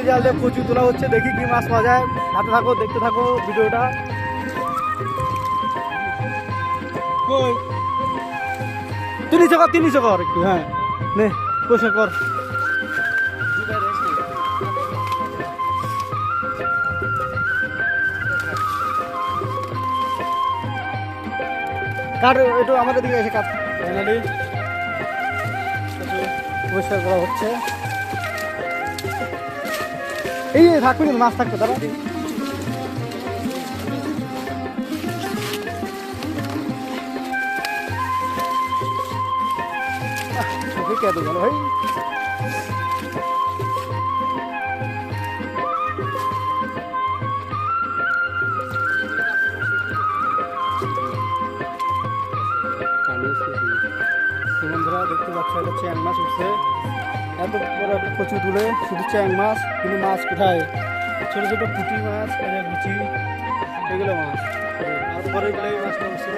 জাল দিয়ে কচু তোলা হচ্ছে, দেখি কি মাছ পাওয়া যায়। হাতে থাকো, দেখতে থাকো ভিডিওটা। তুই নিচে কর একটু, হ্যাঁ নে পয়সা কর। কাট একটু আমাদের দিকে এসে কাট। ফাইনালি পরিষ্কার করা হচ্ছে। এই থাকবে কিন্তু মাছ থাকবে তারা। কে তো গেল ভাই। বন্ধুরা দেখতে পাচ্ছি একটা চ্যাং মাছ উঠছে, এত বড় একটা কচু তুলে শুধু চ্যাং মাছ। কিন্তু মাছ কোথায়? ছোট ছোট পুঁটি মাছ, গুচি, এগুলো মাছ। আর পরে গেলে মাছটা উঠছিল।